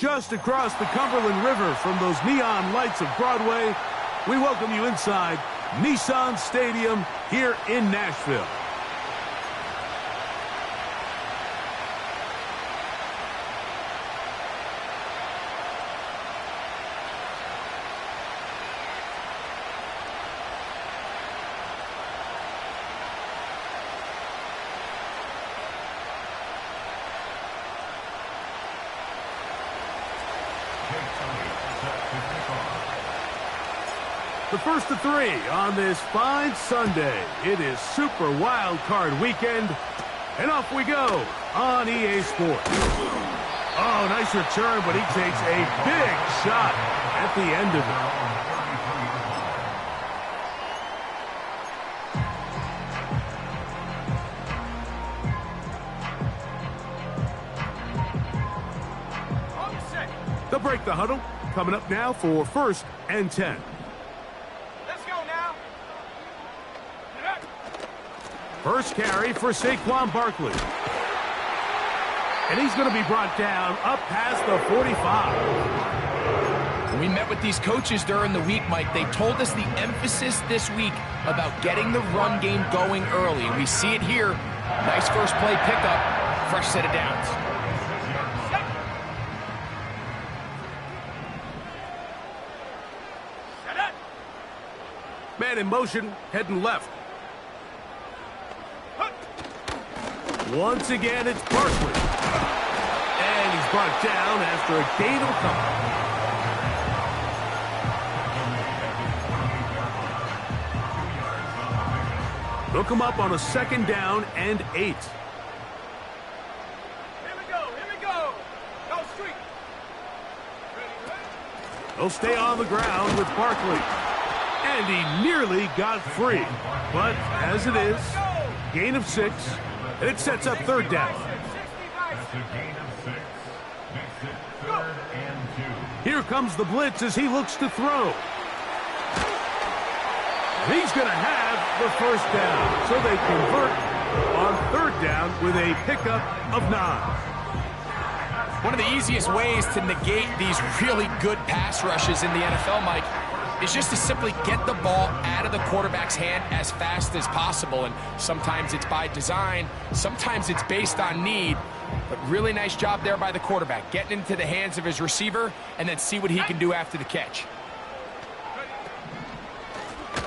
just across the Cumberland River from those neon lights of Broadway. We welcome you inside Nissan Stadium here in Nashville. The first of three on this fine Sunday. It is Super Wild Card Weekend, and off we go on EA Sports. Oh, nice return, but he takes a big shot at the end of it. They'll break the huddle. Coming up now for 1st and 10. First carry for Saquon Barkley. And he's going to be brought down up past the 45. We met with these coaches during the week, Mike. They told us the emphasis this week about getting the run game going early. We see it here. Nice first play pickup. Fresh set of downs. Man in motion, heading left. Once again, it's Barkley. And he's brought down after a gain of a couple. Look him up on a 2nd down and 8. Here we go. Go street. He'll stay on the ground with Barkley. And he nearly got free. But as it is, gain of 6. And it sets up 3rd down. Here comes the blitz as he looks to throw. He's going to have the 1st down. So they convert on 3rd down with a pickup of 9. One of the easiest ways to negate these really good pass rushes in the NFL, Mike, is just to simply get the ball out of the quarterback's hand as fast as possible. And sometimes it's by design, sometimes it's based on need. But really nice job there by the quarterback, getting into the hands of his receiver and then see what he can do after the catch.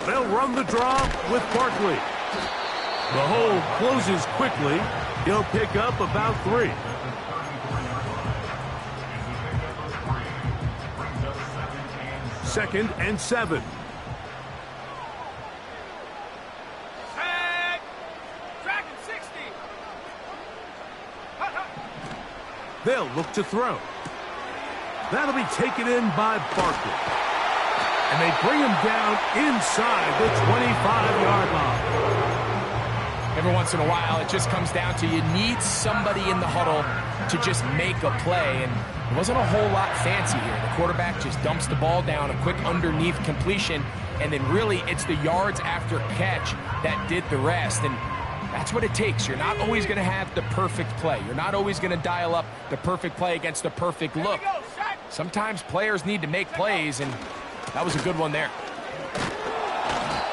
They'll run the draw with Barkley. The hole closes quickly. He'll pick up about 3. Second and 7. Dragon 60. They'll look to throw. That'll be taken in by Barkley. And they bring him down inside the 25-yard line. Every once in a while, it just comes down to you need somebody in the huddle to just make a play. And it wasn't a whole lot fancy here. The quarterback just dumps the ball down, a quick underneath completion, and then really it's the yards after catch that did the rest. And that's what it takes. You're not always going to have the perfect play. You're not always going to dial up the perfect play against the perfect look. Sometimes players need to make plays, and that was a good one there.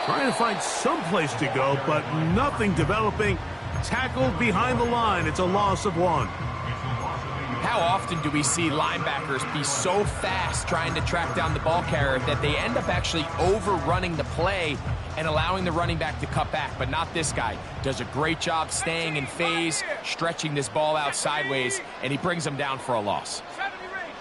Trying to find some place to go, but nothing developing. Tackled behind the line. It's a loss of 1. How often do we see linebackers be so fast trying to track down the ball carrier that they end up actually overrunning the play and allowing the running back to cut back? But not this guy. Does a great job staying in phase, stretching this ball out sideways, and he brings them down for a loss. 70 range.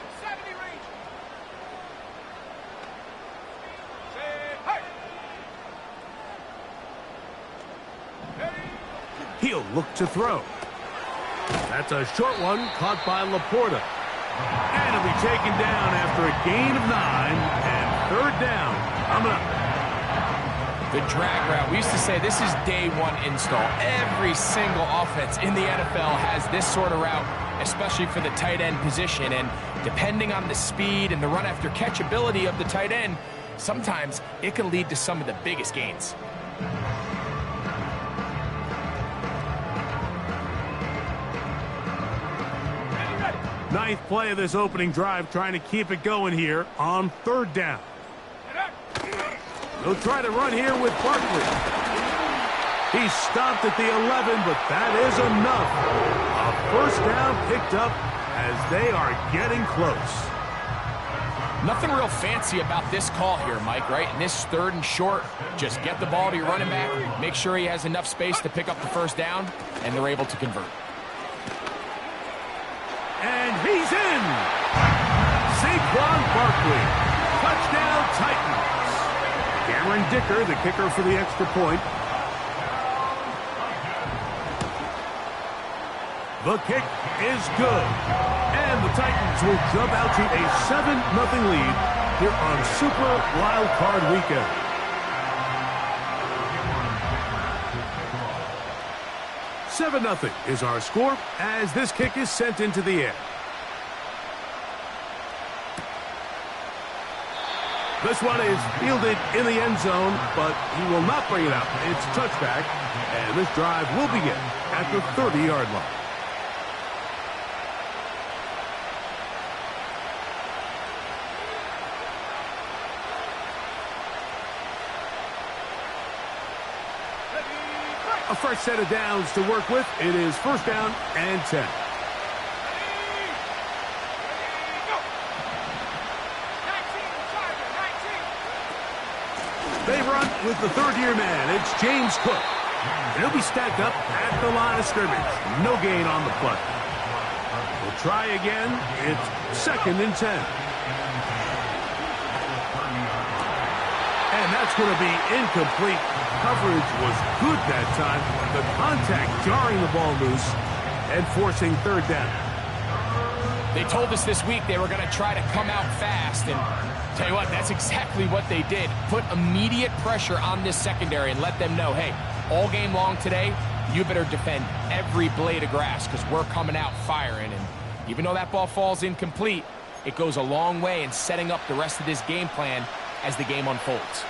He'll look to throw. That's a short one caught by Laporta. And he'll be taken down after a gain of 9 and 3rd down. Coming up. The drag route. We used to say this is day 1 install. Every single offense in the NFL has this sort of route, especially for the tight end position. And depending on the speed and the run after catch ability of the tight end, sometimes it can lead to some of the biggest gains. Ninth play of this opening drive, trying to keep it going here on third down. They'll try to run here with Barkley. He's stopped at the 11, but that is enough. A first down picked up as they are getting close. Nothing real fancy about this call here, Mike, right? In this third and short, just get the ball to your running back, make sure he has enough space to pick up the first down, and they're able to convert. And he's in! Saquon Barkley. Touchdown Titans. Cameron Dicker, the kicker for the extra point. The kick is good. And the Titans will jump out to a 7-0 lead here on Super Wild Card Weekend. $7-0 is our score as this kick is sent into the air. This one is fielded in the end zone, but he will not bring it out. It's touchback, and this drive will begin at the 30-yard line. A fresh set of downs to work with. It is first down and 10. They run with the third-year man. It's James Cook. And he'll be stacked up at the line of scrimmage. No gain on the play. We'll try again. It's second and 10. And that's going to be incomplete. Coverage was good that time. The contact jarring the ball loose and forcing third down. They told us this week they were going to try to come out fast, and tell you what, that's exactly what they did. Put immediate pressure on this secondary and let them know, hey, all game long today, you better defend every blade of grass because we're coming out firing. And even though that ball falls incomplete, it goes a long way in setting up the rest of this game plan as the game unfolds.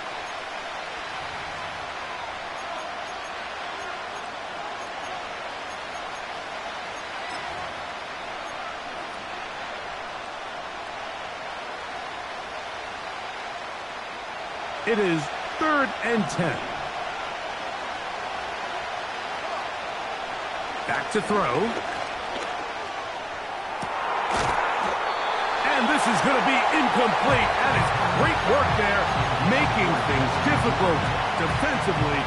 It is third and 10. Back to throw. And this is going to be incomplete. That is great work there, making things difficult defensively.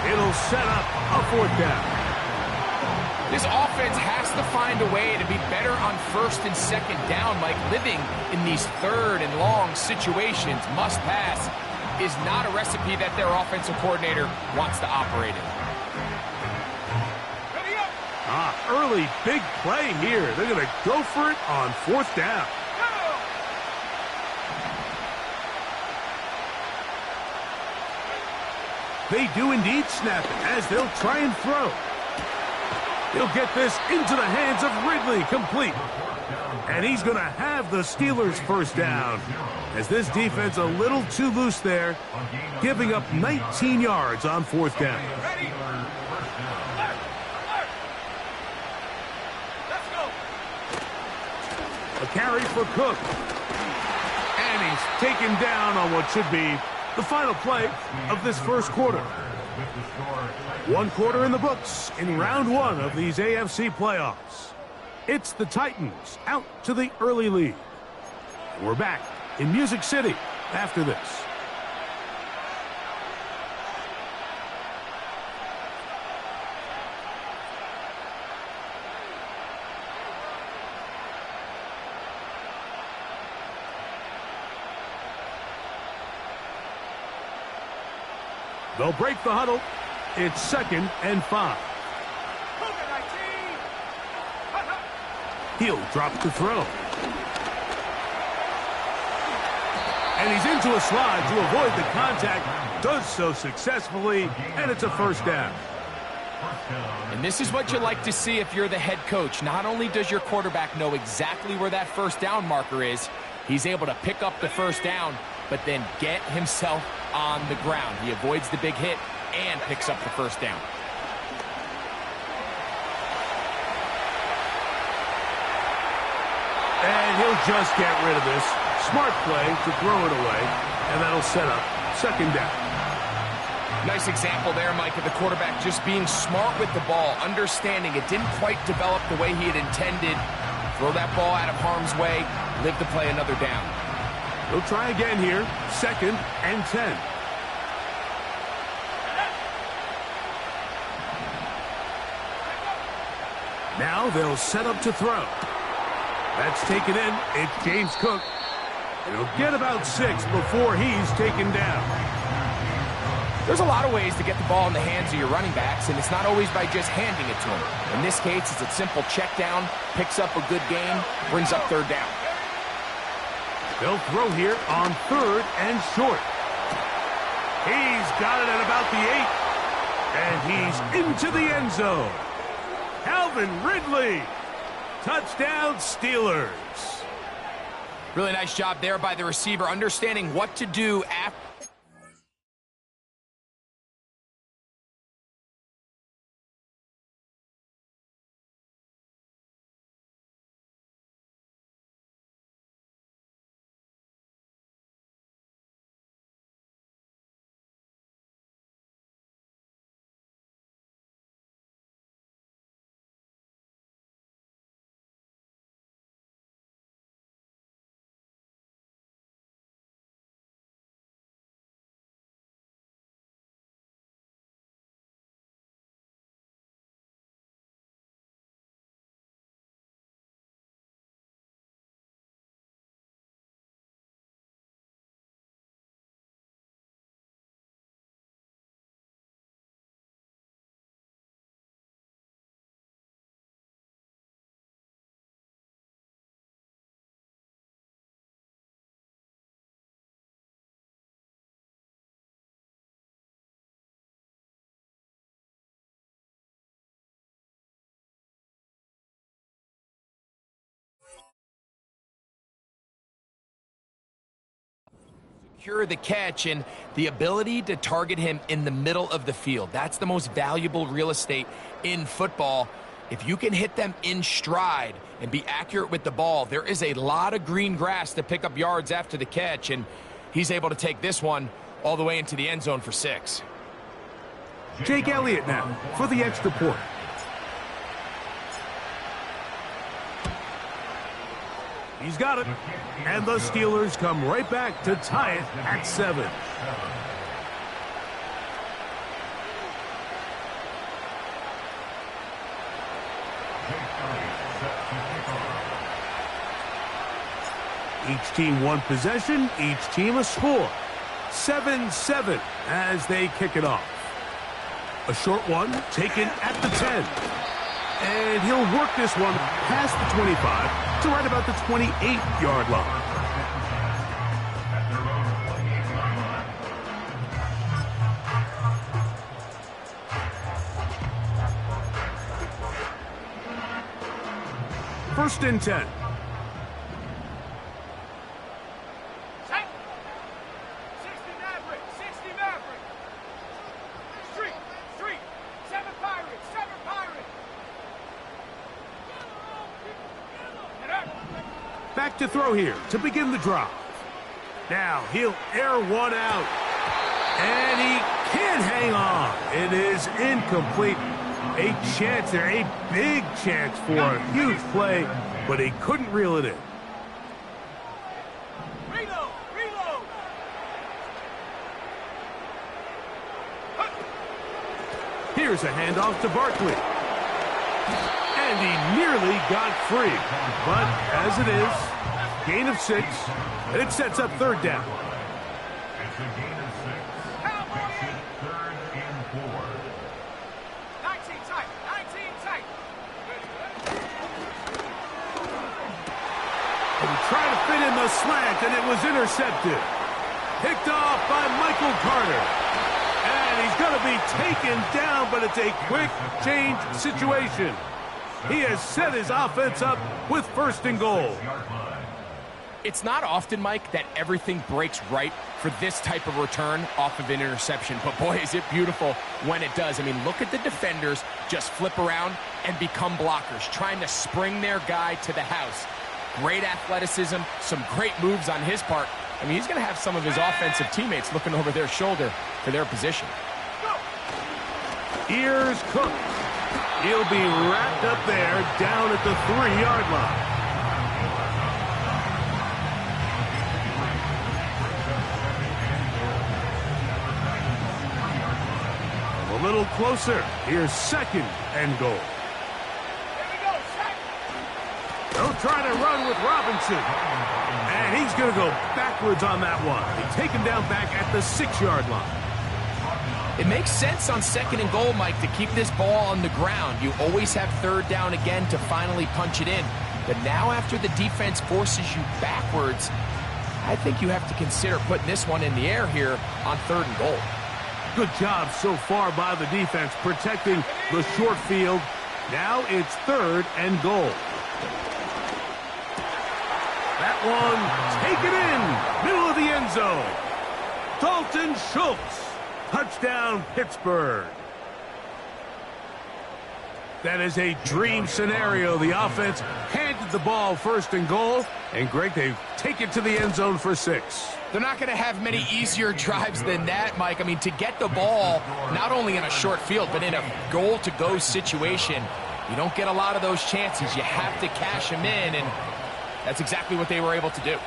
It'll set up a fourth down. This offense has to find a way to be better on first and second down, like living in these third and long situations. Must pass is not a recipe that their offensive coordinator wants to operate in. Early big play here. They're going to go for it on fourth down. They do indeed snap it as they'll try and throw. He'll get this into the hands of Ridley, complete. And he's going to have the Steelers first down. As this defense a little too loose there, giving up 19 yards on fourth down. A carry for Cook. And he's taken down on what should be the final play of this first quarter. One quarter in the books in round one of these AFC playoffs. It's the Titans out to the early lead. We're back in Music City after this. They'll break the huddle. It's second and 5. He'll drop the throw. And he's into a slide to avoid the contact. Does so successfully, and it's a first down. And this is what you like to see if you're the head coach. Not only does your quarterback know exactly where that first down marker is, he's able to pick up the first down, but then get himself on the ground. He avoids the big hit and picks up the first down. And he'll just get rid of this. Smart play to throw it away, and that'll set up second down. Nice example there, Mike, of the quarterback just being smart with the ball, understanding it didn't quite develop the way he had intended. Throw that ball out of harm's way, live to play another down. He'll try again here, 2nd and 10. Now they'll set up to throw. That's taken in. It's James Cook. And he'll get about 6 before he's taken down. There's a lot of ways to get the ball in the hands of your running backs, and it's not always by just handing it to them. In this case, it's a simple check down, picks up a good gain, brings up 3rd down. They'll throw here on 3rd and short. He's got it at about the 8. And he's into the end zone. Calvin Ridley. Touchdown, Steelers. Really nice job there by the receiver, understanding what to do after. Secure the catch and the ability to target him in the middle of the field. That's the most valuable real estate in football. If you can hit them in stride and be accurate with the ball, there is a lot of green grass to pick up yards after the catch, and he's able to take this one all the way into the end zone for 6. Jake Elliott now for the extra point. He's got it. And the Steelers come right back to tie it at 7. Each team one possession, each team a score. 7-7 as they kick it off. A short one taken at the 10. And he'll work this one past the 25 to right about the 28-yard line. First and 10. Back to throw here to begin the drive. Now he'll air one out. And he can't hang on. It is incomplete. A chance there, a big chance for a huge play, but he couldn't reel it in. Reload! Reload! Here's a handoff to Barkley. And he nearly got free. But as it is, gain of 6, and it sets up 3rd down. It's a gain of 6. Makes it 3rd and 4. 19 tight. 19 tight. And he tried to fit in the slant, and it was intercepted. Picked off by Michael Carter. And he's going to be taken down, but it's a quick change situation. He has set his offense up with 1st and goal. It's not often, Mike, that everything breaks right for this type of return off of an interception. But, boy, is it beautiful when it does. I mean, look at the defenders just flip around and become blockers, trying to spring their guy to the house. great athleticism, some great moves on his part. I mean, he's going to have some of his offensive teammates looking over their shoulder for their position. Ears cooked. He'll be wrapped up there down at the 3-yard line. A little closer. Here's 2nd and goal. They'll try to run with Robinson. And he's going to go backwards on that one. He's taken down back at the 6-yard line. It makes sense on 2nd and goal, Mike, to keep this ball on the ground. You always have 3rd down again to finally punch it in. But now after the defense forces you backwards, I think you have to consider putting this one in the air here on 3rd and goal. Good job so far by the defense protecting the short field. Now it's 3rd and goal. That one taken in, middle of the end zone. Dalton Schultz, touchdown Pittsburgh. That is a dream scenario. The offense handed the ball 1st and goal, and Greg, they take it to the end zone for 6. They're not going to have many easier drives than that, Mike. I mean, to get the ball not only in a short field, but in a goal-to-go situation, you don't get a lot of those chances. You have to cash them in, and that's exactly what they were able to do.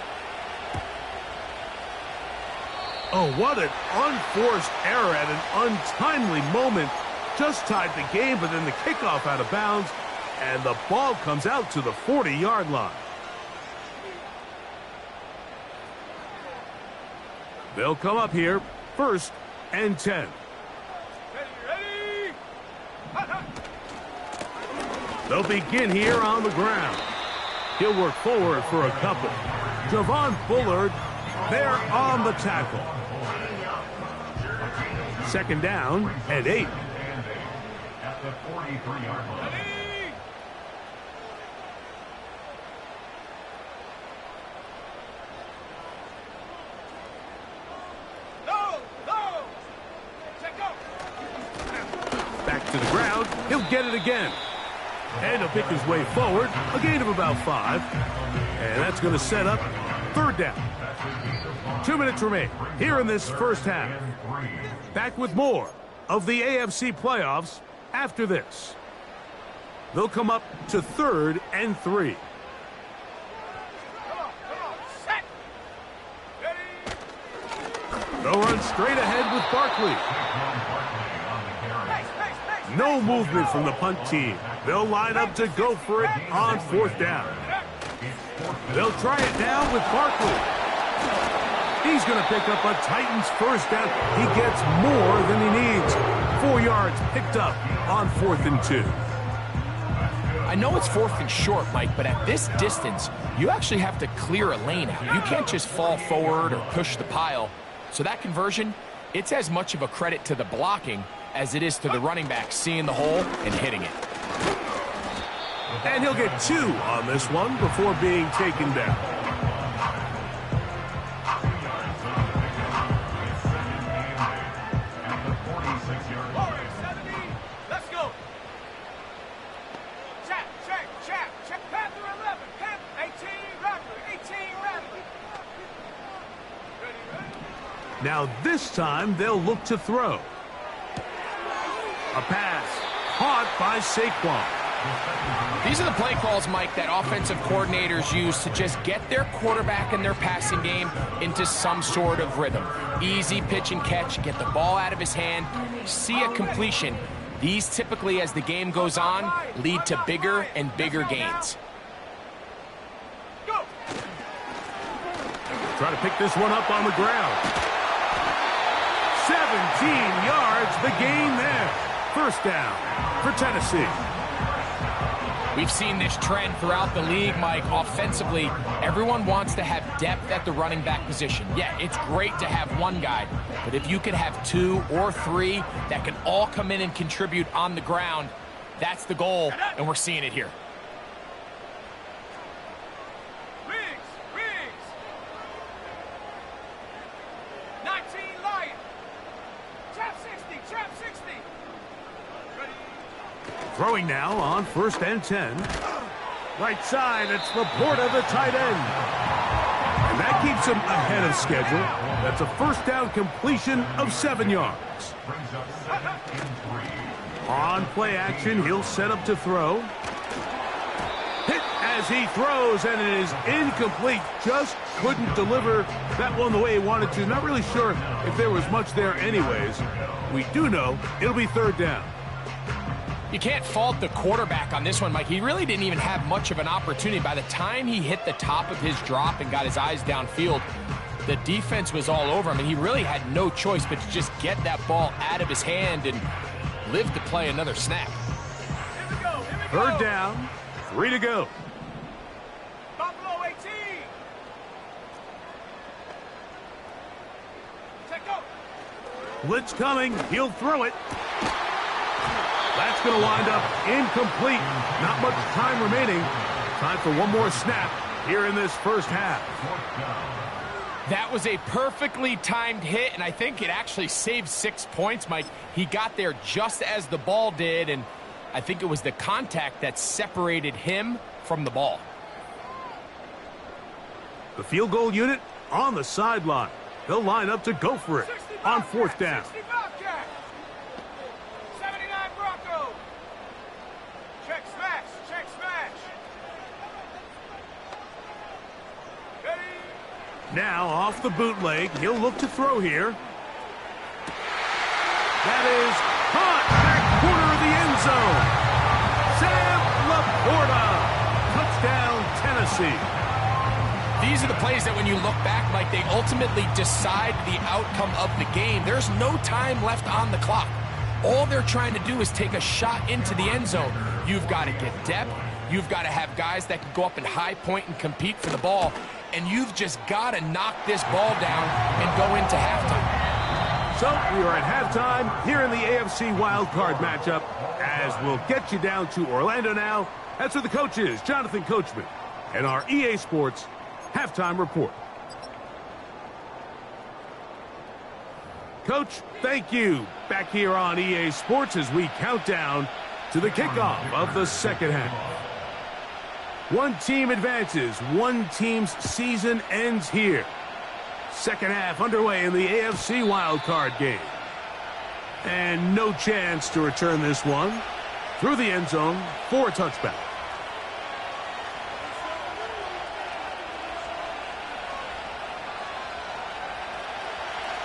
Oh, what an unforced error at an untimely moment. Just tied the game, but then the kickoff out of bounds, and the ball comes out to the 40-yard line. They'll come up here, 1st and 10. Ready, ready. They'll begin here on the ground. He'll work forward for a couple. Javon Bullard there on the tackle. 2nd down and 8. At the 43-yard line. Ready. No, no. Check go. Back to the ground. He'll get it again. And he'll pick his way forward. A gain of about 5. And that's going to set up 3rd down. 2 minutes remain here in this first half. Back with more of the AFC playoffs after this. They'll come up to 3rd and 3. Come on, set. Ready. They'll run straight ahead with Barkley. Pace, pace, pace. No movement from the punt team. They'll line up to go for it on 4th down. They'll try it now with Barkley. He's going to pick up a Titans 1st down. He gets more than he needs. 4 yards picked up on 4th and 2. I know it's 4th and short, Mike, but at this distance, you actually have to clear a lane out. You can't just fall forward or push the pile. So that conversion, it's as much of a credit to the blocking as it is to the running back seeing the hole and hitting it. And he'll get 2 on this one before being taken down. Warriors, 70. Let's go. Check, check, check, check. Panther 11. Panther 18. Rattler. 18. Rattler. Ready, ready. Now this time they'll look to throw. A pass caught by Saquon. These are the play calls, Mike, that offensive coordinators use to just get their quarterback and their passing game into some sort of rhythm. Easy pitch and catch, get the ball out of his hand, see a completion. These typically, as the game goes on, lead to bigger and bigger gains. Go. Try to pick this one up on the ground. 17 yards, the gain there. 1st down for Tennessee. We've seen this trend throughout the league, Mike. Offensively, everyone wants to have depth at the running back position. Yeah, it's great to have one guy, but if you can have 2 or 3 that can all come in and contribute on the ground, that's the goal, and we're seeing it here. Riggs, Riggs. 19 Lion. Trap 60, trap 60. Ready. Throwing now on 1st and 10. Right side, it's Laporta, the tight end. And that keeps him ahead of schedule. That's a first down completion of 7 yards. Brings up 7th and 3. On play action, he'll set up to throw. Hit as he throws, and it is incomplete. Just couldn't deliver that one the way he wanted to. Not really sure if there was much there anyways. We do know it'll be 3rd down. You can't fault the quarterback on this one, Mike. He really didn't even have much of an opportunity. By the time he hit the top of his drop and got his eyes downfield, the defense was all over him, and he really had no choice but to just get that ball out of his hand and live to play another snap. Here we go. Here we go. 3rd down, 3 to go. Buffalo 18. Check go. Blitz coming, he'll throw it. That's going to wind up incomplete. Not much time remaining. Time for one more snap here in this first half. That was a perfectly timed hit, and I think it actually saved 6 points, Mike. He got there just as the ball did, and I think it was the contact that separated him from the ball. The field goal unit on the sideline. They'll line up to go for it on 4th down. 60 Bobcat. 79 Bronco. Check smash. Check smash. Ready. Now off the bootleg, he'll look to throw here. That is caught back corner of the end zone. Sam Laporta, touchdown Tennessee. These are the plays that when you look back, Mike, they ultimately decide the outcome of the game. There's no time left on the clock. All they're trying to do is take a shot into the end zone. You've got to get depth. You've got to have guys that can go up and high point and compete for the ball. And you've just got to knock this ball down and go into halftime. So we are at halftime here in the AFC wildcard matchup, as we'll get you down to Orlando now. That's where the coach is, Jonathan Coachman, and our EA Sports halftime report. Coach, thank you. Back here on EA Sports as we count down to the kickoff of the second half. One team advances. One team's season ends here. Second half underway in the AFC wildcard game. And no chance to return this one through the end zone for a touchback.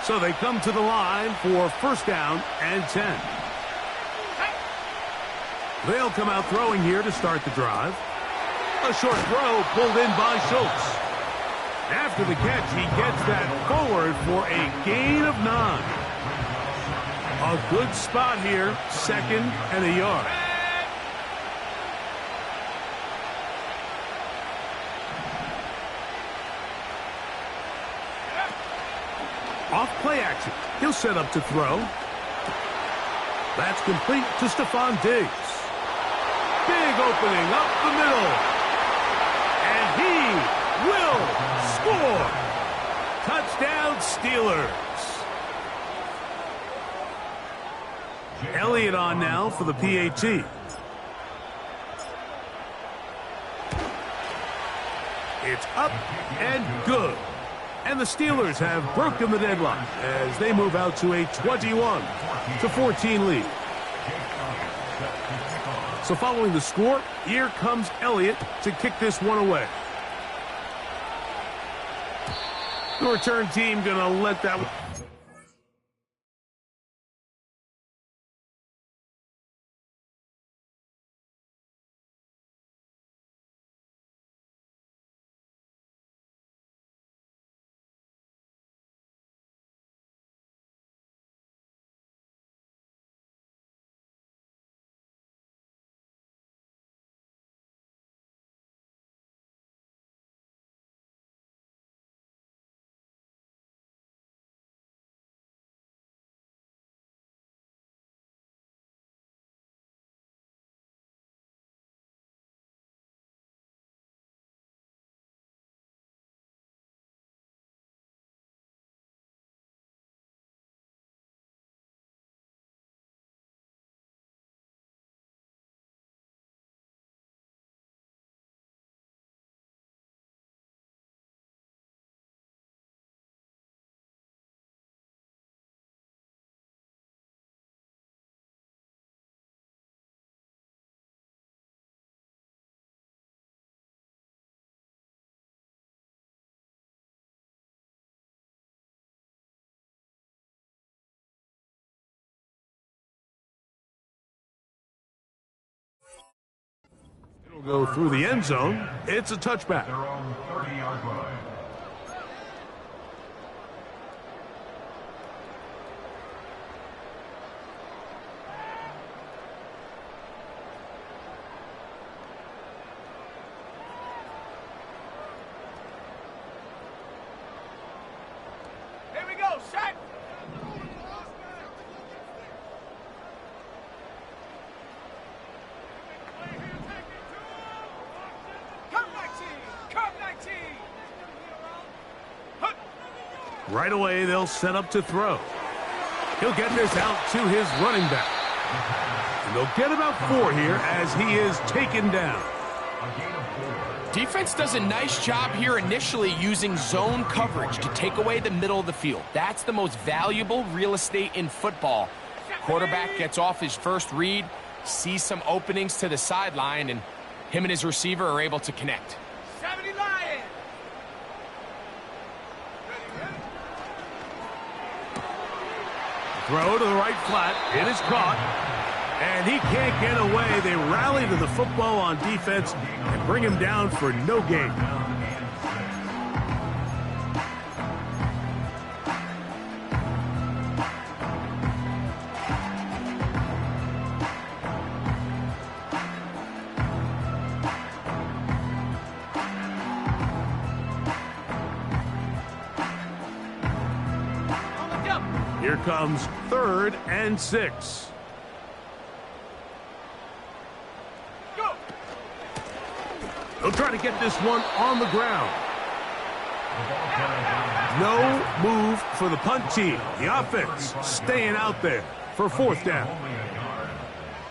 So they come to the line for 1st down and 10. They'll come out throwing here to start the drive. A short throw pulled in by Schultz. After the catch, he gets that forward for a gain of 9. A good spot here, 2nd and a yard. Off play action. He'll set up to throw. That's complete to Stephon Diggs. Big opening up the middle. And he will score. Touchdown Steelers. Elliott on now for the PAT. It's up and good. And the Steelers have broken the deadlock as they move out to a 21-14 lead. So following the score, here comes Elliott to kick this one away. The return team going to let that Go through the end zone. It's a touchback. Their own 30-yard line. Here we go, set. Come 19, come 19. Hut. Right away, they'll set up to throw. He'll get this out to his running back. And they'll get about 4 here as he is taken down. A gain of 4. Defense does a nice job here initially using zone coverage to take away the middle of the field. That's the most valuable real estate in football. Quarterback gets off his first read, sees some openings to the sideline, and him and his receiver are able to connect. 70 Lions. Throw to the right flat. It is caught. And he can't get away. They rally to the football on defense and bring him down for no gain. Here comes 3rd and 6. Go. They'll try to get this one on the ground. No move for the punt team. The offense staying out there for 4th down. Only a yard.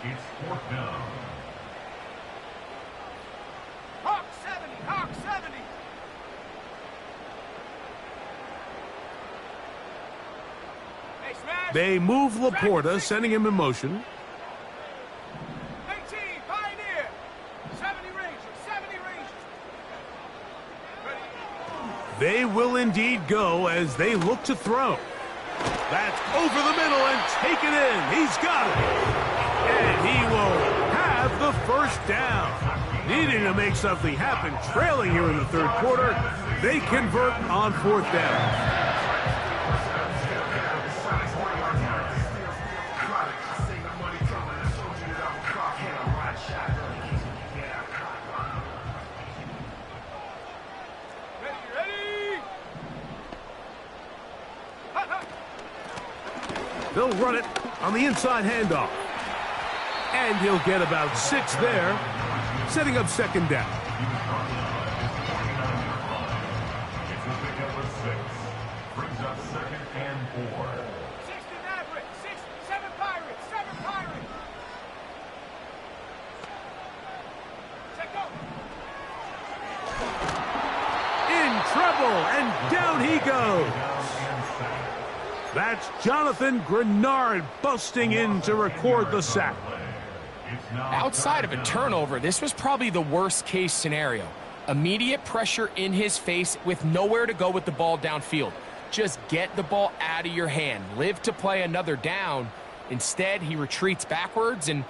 It's 4th down. Hawk 70, Hawk 70. Hey, smash. They move Laporta, sending him in motion. 18, Pioneer. 70 Rangers, 70 Rangers. Ready. They will indeed go as they look to throw. That's over the middle and taken in. He's got it. And he will have the 1st down. Needing to make something happen, trailing here in the 3rd quarter. They convert on 4th down. They'll run it on the inside handoff. And he'll get about 6 there, setting up 2nd down. It's a pick up of 6. Brings up 2nd and 4. 60 Mavericks, 7 Pirates, 7 Pirates. Check go. In trouble, and down he goes. That's Jonathan Grenard busting in to record the sack. Outside of a turnover, this was probably the worst case scenario. Immediate pressure in his face with nowhere to go with the ball downfield. Just get the ball out of your hand. Live to play another down. Instead, he retreats backwards and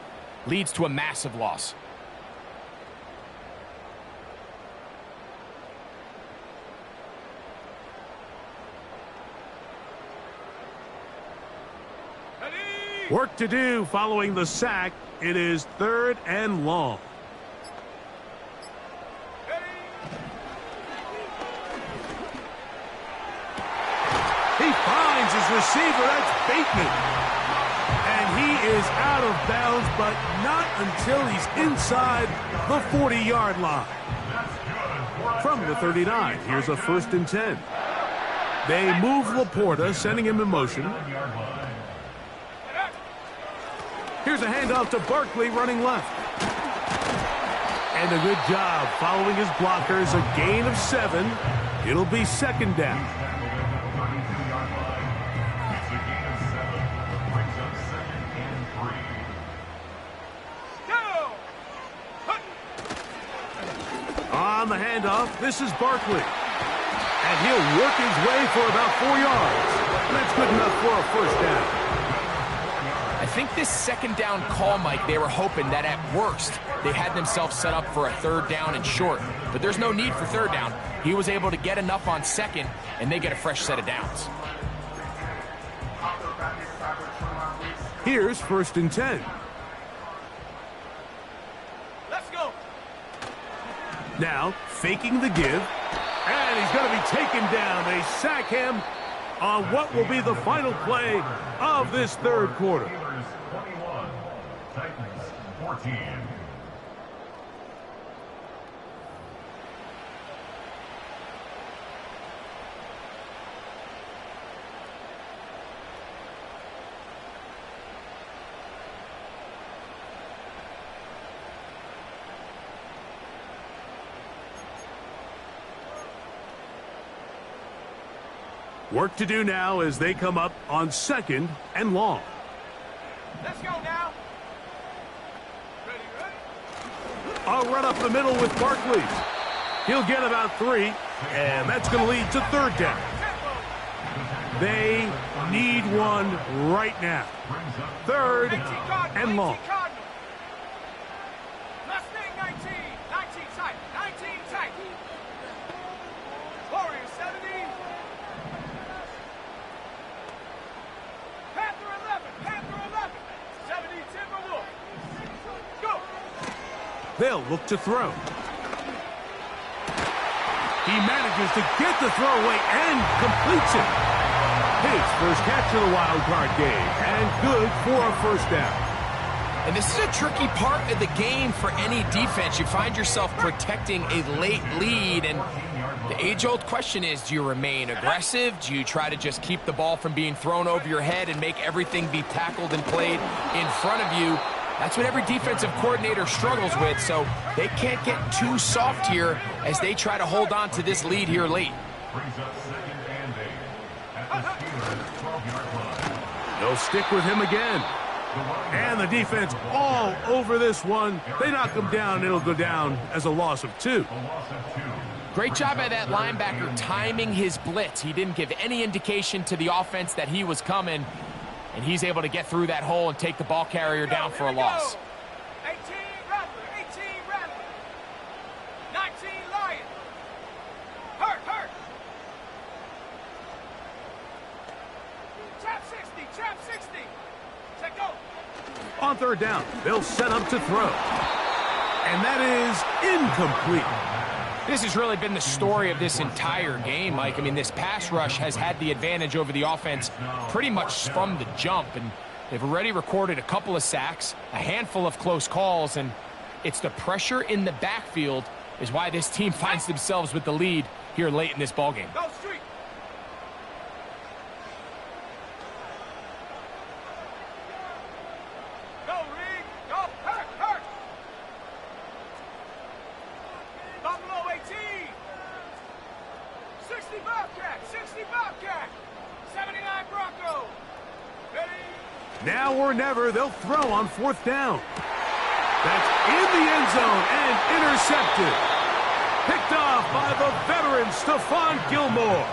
leads to a massive loss. Work to do following the sack. It is 3rd and long. He finds his receiver. That's Bateman. And he is out of bounds, but not until he's inside the 40-yard line. From the 39, here's a 1st and 10. They move Laporta, sending him in motion. Here's a handoff to Barkley running left. And a good job following his blockers. A gain of 7. It'll be 2nd down. On the handoff, this is Barkley. And he'll work his way for about 4 yards. That's good enough for a 1st down. I think this second down call, Mike, they were hoping that at worst they had themselves set up for a third down and short. But there's no need for third down. He was able to get enough on second, and they get a fresh set of downs. Here's 1st and 10. Let's go. Now, faking the give. And he's going to be taken down. They sack him on what will be the final play of this third quarter. Steelers 21, Titans 14. Work to do now as they come up on 2nd and long. Let's go now. Ready. A run up the middle with Barkley. He'll get about 3, and that's going to lead to 3rd down. They need one right now. 3rd and long. Mustang 19. 19 tight. 19 tight. Warriors 70. Panther 11. Panther 11. 70 Timberwolves. Go. They'll look to throw. He manages to get the throw away and completes it. His first catch of the wild card game, and good for a 1st down. And this is a tricky part of the game for any defense. You find yourself protecting a late lead, and the age-old question is, do you remain aggressive? Do you try to just keep the ball from being thrown over your head and make everything be tackled and played in front of you? That's what every defensive coordinator struggles with, so they can't get too soft here as they try to hold on to this lead here late. Brings up 2nd and 8 at the Steelers 12-yard line. They'll stick with him again. And the defense all over this one. They knock him down. It'll go down as a loss of 2. A loss of 2. Great job by that linebacker timing his blitz. He didn't give any indication to the offense that he was coming, and he's able to get through that hole and take the ball carrier down for a loss. 18 Rattler. 18 Rattler. 19 Lion. Hurt. Trap 60. Trap 60. Check go. On 3rd down, they'll set up to throw. And that is incomplete. This has really been the story of this entire game, Mike. I mean, this pass rush has had the advantage over the offense pretty much from the jump, and they've already recorded a couple of sacks, a handful of close calls, and it's the pressure in the backfield is why this team finds themselves with the lead here late in this ballgame. Go street. Go Reed. Go. Hurt. Buffalo 18. 60 Bobcat. 60 Bobcat. 79 Bronco. Ready. Now or never, they'll throw on 4th down. That's in the end zone and intercepted. Picked off by the veteran Stephon Gilmore.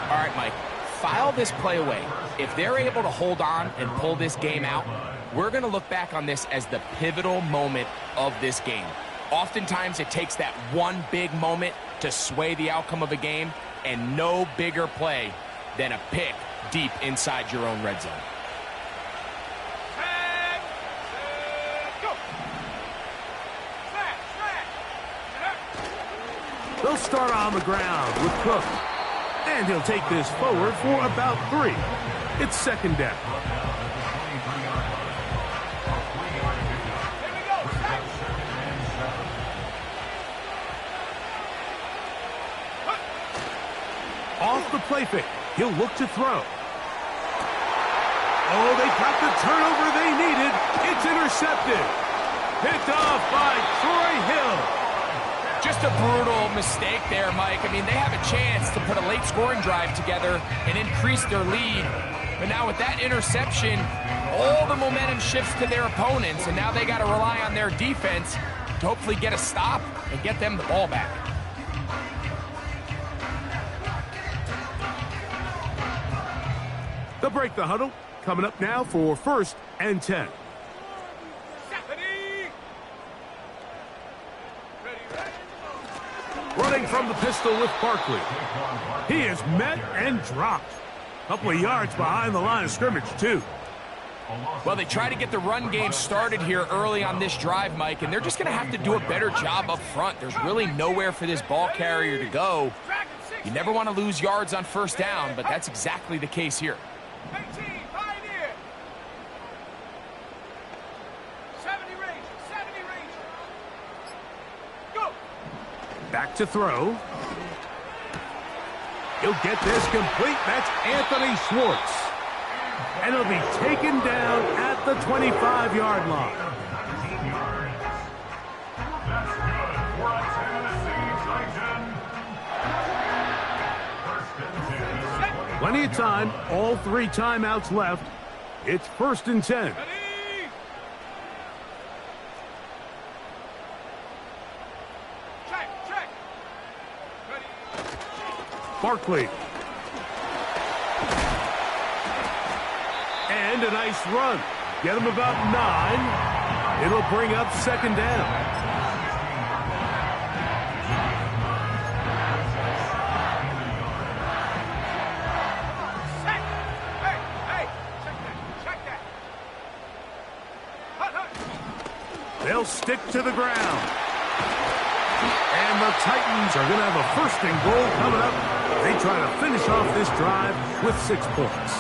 All right, Mike, file this play away. If they're able to hold on and pull this game out, we're going to look back on this as the pivotal moment of this game. Oftentimes, it takes that one big moment to sway the outcome of a game, and no bigger play than a pick deep inside your own red zone. Tag. Go. Smash. They'll start on the ground with Cook. And he'll take this forward for about 3. It's 2nd down. Here we go. Sack. Off the play fake. He'll look to throw. Oh, they got the turnover they needed. It's intercepted. Picked off by Troy Hill. Just a brutal mistake there, Mike. I mean, they have a chance to put a late scoring drive together and increase their lead. But now with that interception, all the momentum shifts to their opponents, and now they got to rely on their defense to hopefully get a stop and get them the ball back. They'll break the huddle, coming up now for 1st and 10. Running from the pistol with Barkley. He is met and dropped. Couple of yards behind the line of scrimmage, too. Well, they try to get the run game started here early on this drive, Mike, and they're just going to have to do a better job up front. There's really nowhere for this ball carrier to go. You never want to lose yards on 1st down, but that's exactly the case here. 18, Pioneer. 70 range, 70 range. Go. Back to throw. He'll get this complete. That's Anthony Schwartz. And he'll be taken down at the 25-yard line. That's good for a Tennessee Titan. 1st and 10. Plenty of time. All 3 timeouts left. It's 1st and 10. Ready. Check. Ready. Barkley. And a nice run. Get him about 9. It'll bring up 2nd down. Hey, check that. Hut. They'll stick to the ground. And the Titans are going to have a 1st and goal coming up. They try to finish off this drive with 6 points.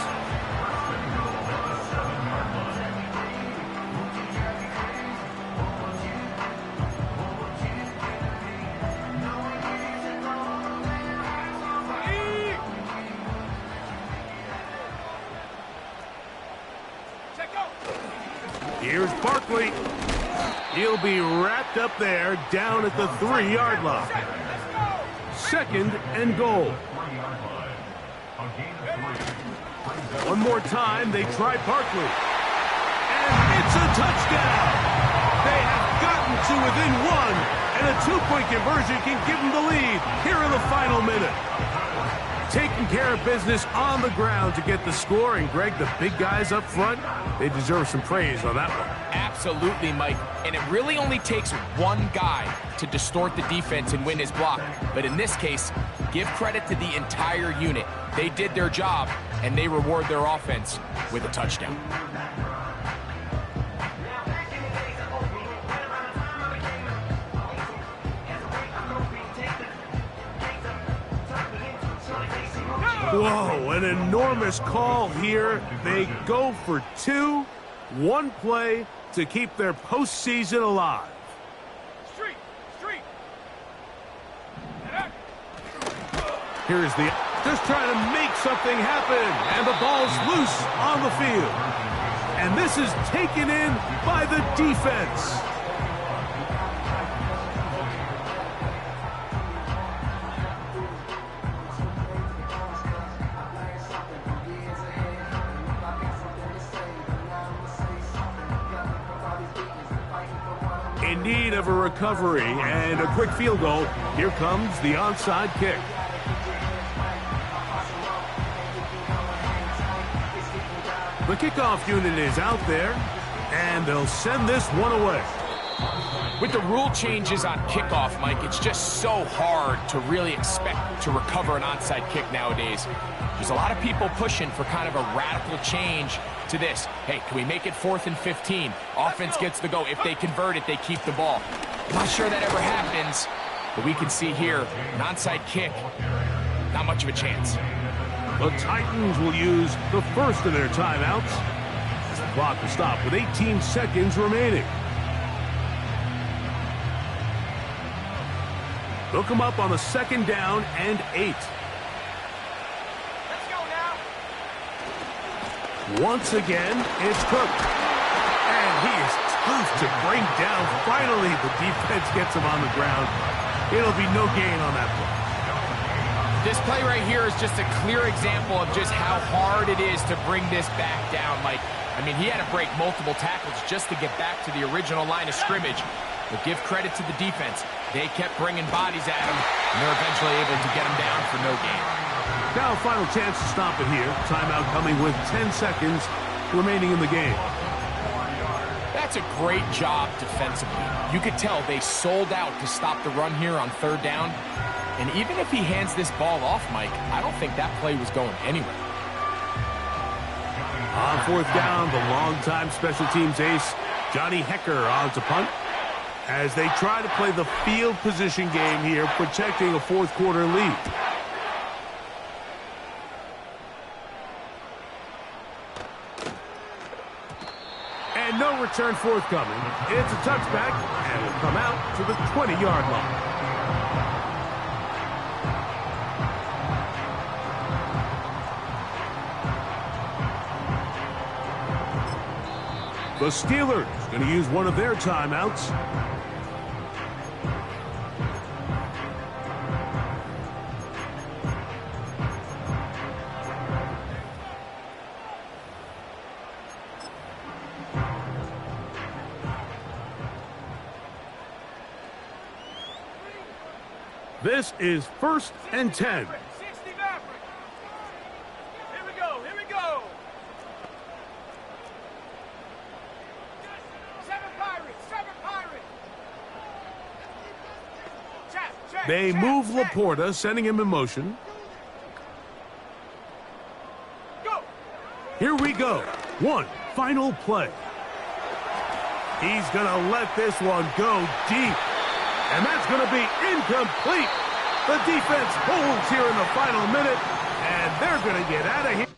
Here's Barkley. He'll be wrapped up there down at the 3-yard line. 2nd and goal. One more time, they try Barkley. And it's a touchdown. They have gotten to within 1, and a 2-point conversion can give them the lead here in the final minute. Taking care of business on the ground to get the score, and Greg, the big guys up front, they deserve some praise on that one. Absolutely, Mike. And it really only takes one guy to distort the defense and win his block. But in this case, give credit to the entire unit. They did their job, and they reward their offense with a touchdown. Whoa, an enormous call here. They go for 2, 1 play to keep their postseason alive. Street. Here's the just trying to make something happen, and the ball's loose on the field. And this is taken in by the defense. In need of a recovery and a quick field goal. Here comes the onside kick. The kickoff unit is out there, and they'll send this one away. With the rule changes on kickoff, Mike, it's just so hard to really expect to recover an onside kick nowadays. There's a lot of people pushing for kind of a radical change to this. Hey, can we make it 4th and 15? Offense gets the go. If they convert it, they keep the ball. I'm not sure that ever happens, but we can see here, an onside kick, not much of a chance. The Titans will use the first of their timeouts as the clock will stop with 18 seconds remaining. They'll come up on the 2nd down and 8. Let's go now. Once again, it's Cook. And he is tough to bring down. Finally, the defense gets him on the ground. It'll be no gain on that play. This play right here is just a clear example of just how hard it is to bring this back down, Mike. I mean, he had to break multiple tackles just to get back to the original line of scrimmage. But give credit to the defense. They kept bringing bodies at him, and they're eventually able to get him down for no gain. Now a final chance to stop it here. Timeout coming with 10 seconds remaining in the game. That's a great job defensively. You could tell they sold out to stop the run here on third down. And even if he hands this ball off, Mike, I don't think that play was going anywhere. On fourth down, the longtime special teams ace, Johnny Hekker, on to punt, as they try to play the field position game here, protecting a fourth quarter lead. And no return forthcoming. It's a touchback, and will come out to the 20-yard line. The Steelers going to use one of their timeouts. This is 1st and 10. 60 Maverick. Here we go. Here we go. 7 Pirates. 7 Pirates. Check. They move Laporta, sending him in motion. Go. Here we go. One final play. He's going to let this one go deep. And that's going to be incomplete. The defense holds here in the final minute, and they're going to get out of here.